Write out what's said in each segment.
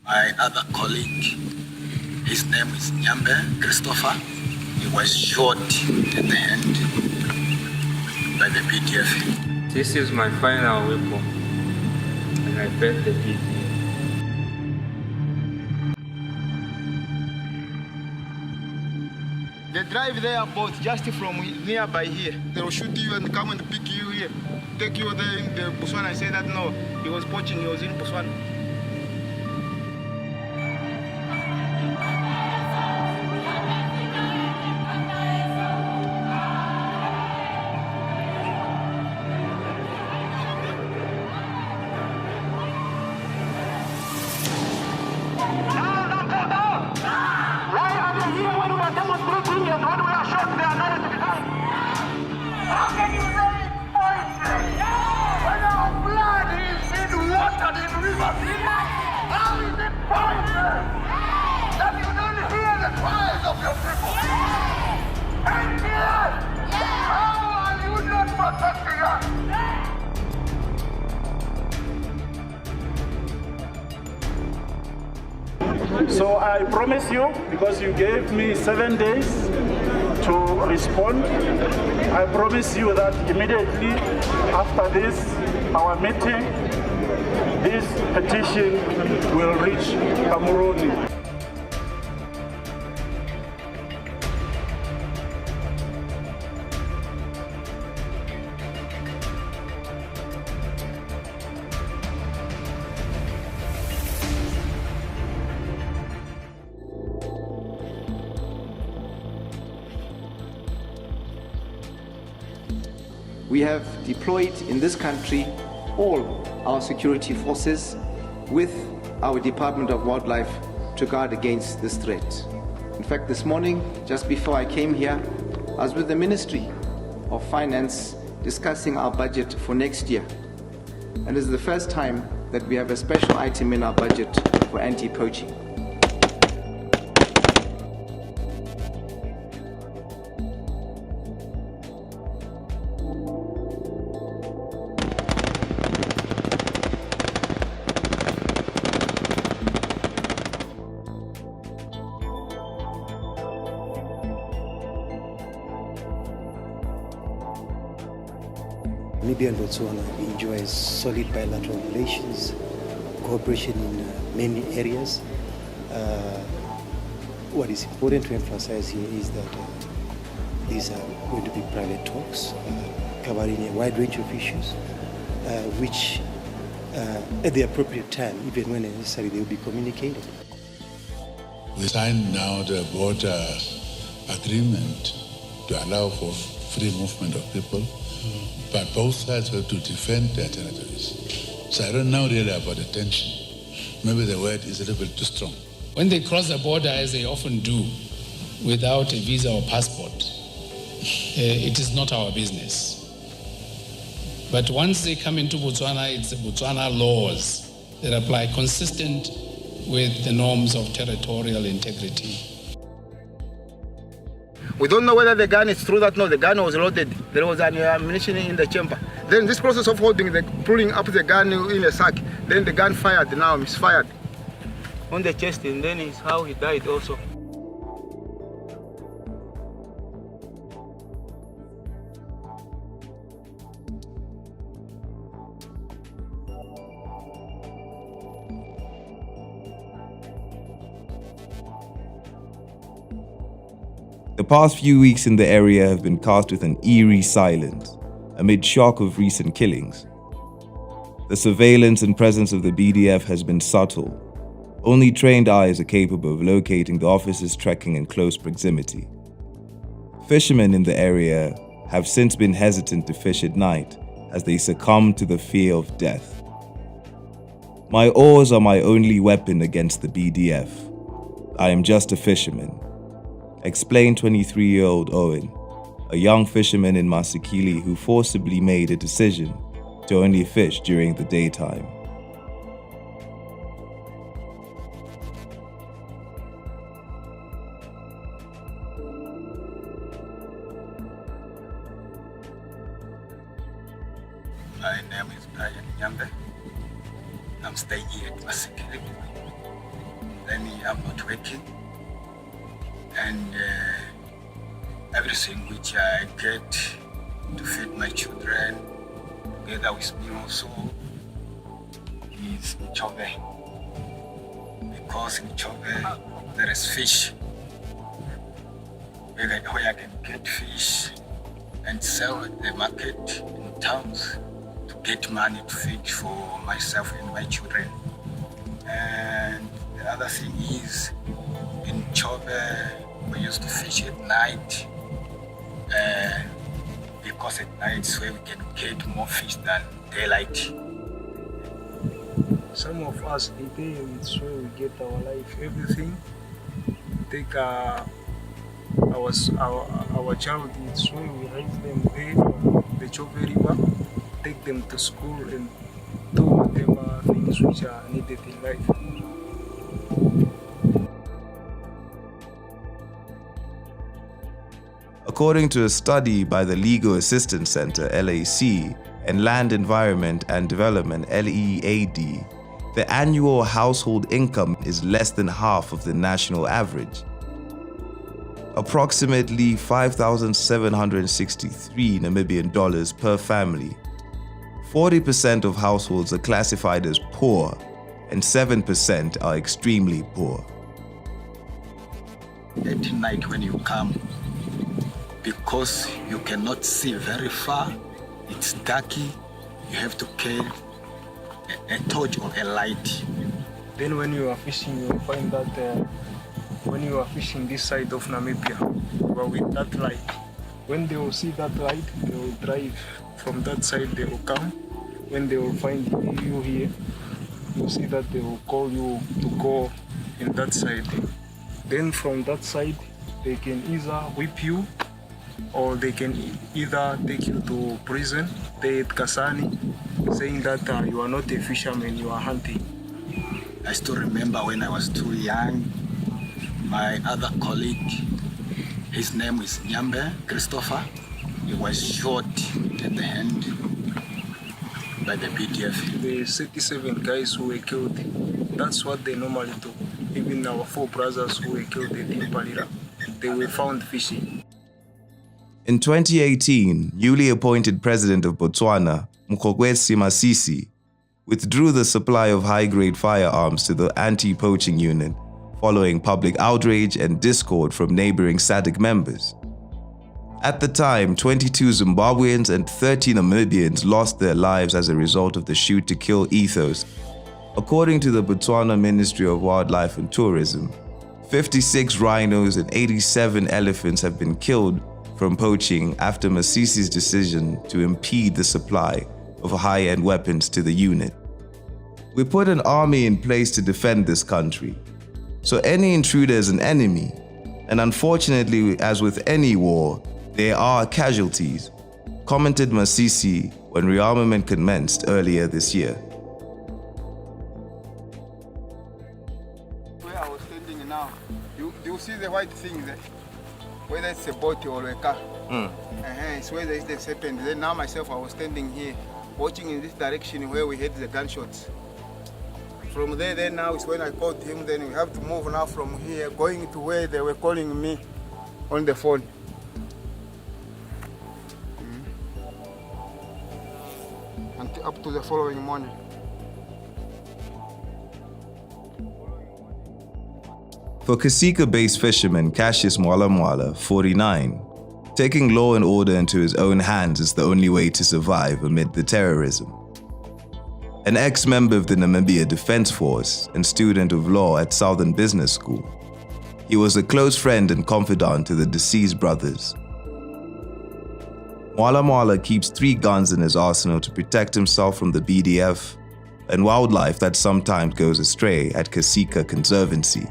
My other colleague, his name is Nyambe Christopher. He was shot at the hand by the BDF. This is my final weapon, and I bet the BDF. They drive their boat just from nearby here. They will shoot you and come and pick you here, take you there in the Botswana and say that no, he was poaching, he was in Botswana. So I promise you, because you gave me 7 days to respond, I promise you that immediately after this, our meeting, this petition will reach Cameroon. We have deployed in this country all our security forces with our Department of Wildlife to guard against this threat. In fact, this morning, just before I came here, I was with the Ministry of Finance discussing our budget for next year. And this is the first time that we have a special item in our budget for anti-poaching. Namibia and Botswana enjoys solid bilateral relations, cooperation in many areas. What is important to emphasize here is that these are going to be private talks covering a wide range of issues, which at the appropriate time, even when necessary, they will be communicated. We signed now the border agreement to allow for free movement of people. But both sides have to defend their territories. So I don't know really about the tension. Maybe the word is a little bit too strong. When they cross the border, as they often do, without a visa or passport, it is not our business. But once they come into Botswana, it's the Botswana laws that apply, consistent with the norms of territorial integrity. We don't know whether the gun is true that no, the gun was loaded. There was an ammunition in the chamber. Then this process of holding, pulling up the gun in a sack, then the gun fired now, misfired on the chest, and then is how he died also. The past few weeks in the area have been cast with an eerie silence amid shock of recent killings. The surveillance and presence of the BDF has been subtle. Only trained eyes are capable of locating the officers trekking in close proximity. Fishermen in the area have since been hesitant to fish at night as they succumb to the fear of death. My oars are my only weapon against the BDF. I am just a fisherman, explained 23-year-old Owen, a young fisherman in Masikili who forcibly made a decision to only fish during the daytime. My name is Nyambe. I'm staying here at Masikili. then I'm not working, and everything which I get to feed my children together with me also is in Chobe, because in Chobe there is fish where I can get fish and sell at the market in towns to get money to feed for myself and my children. And the other thing is, in Chobe we used to fish at night, because at night is where we can get more fish than daylight. Some of us, it's where we get our life, everything. Take our child, it's where we raise them there from the Chobe River, take them to school and do whatever things which are needed in life. According to a study by the Legal Assistance Center, LAC, and Land Environment and Development, LEAD, the annual household income is less than half of the national average. Approximately 5,763 Namibian dollars per family. 40% of households are classified as poor, and 7% are extremely poor. At night when you come, because you cannot see very far, it's darky, you have to carry a torch or a light. Then when you are fishing, you will find that when you are fishing this side of Namibia, you are with that light. When they will see that light, they will drive from that side, they will come. When they will find you here, you see that they will call you to go in that side. Then from that side, they can either whip you, or they can either take you to prison, they at Kasani, saying that you are not a fisherman, you are hunting. I still remember when I was too young, my other colleague, his name is Nyambe, Christopher, he was shot at the hand by the BDF. The 37 guys who were killed, that's what they normally do. Even our 4 brothers who were killed at Impalira, they were found fishing. In 2018, newly appointed president of Botswana, Mokgweetsi Masisi, withdrew the supply of high-grade firearms to the anti-poaching unit following public outrage and discord from neighboring SADC members. At the time, 22 Zimbabweans and 30 Namibians lost their lives as a result of the shoot-to-kill ethos. According to the Botswana Ministry of Wildlife and Tourism, 56 rhinos and 87 elephants have been killed from poaching after Masisi's decision to impede the supply of high-end weapons to the unit. We put an army in place to defend this country, so any intruder is an enemy, and unfortunately, as with any war, there are casualties, commented Masisi when rearmament commenced earlier this year. Where I was standing now, you see the white thing there? Whether it's a boat or a car. It's where there is the serpent. Then now myself, I was standing here, watching in this direction where we heard the gunshots. From there, then now is when I called him. Then we have to move now from here, going to where they were calling me on the phone. Until up to the following morning. For Kasika-based fisherman Cassius Mwala, 49, taking law and order into his own hands is the only way to survive amid the terrorism. An ex-member of the Botswana Defence Force and student of law at Southern Business School, he was a close friend and confidant to the deceased brothers. Mwala keeps 3 guns in his arsenal to protect himself from the BDF and wildlife that sometimes goes astray at Kasika Conservancy.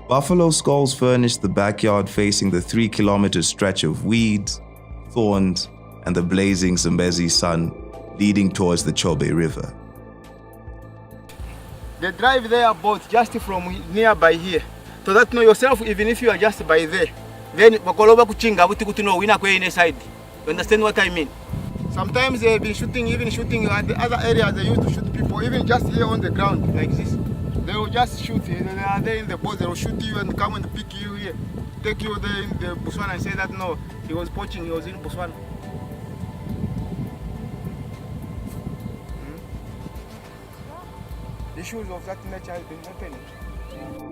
Buffalo skulls furnish the backyard facing the 3-kilometer stretch of weeds, thorns, and the blazing Zambezi sun leading towards the Chobe River. They drive their boats just from nearby here. So that know yourself, even if you are just by there, then wakoloba kuchinga buti no wina kwe side. You understand what I mean? Sometimes they have been shooting at the other areas. They used to shoot people, even just here on the ground like this. They will just shoot you. They are there in the boat. They will shoot you and come and pick you here, take you there in the Botswana and say that no, he was poaching. He was in Botswana. Issues of that nature have been happening.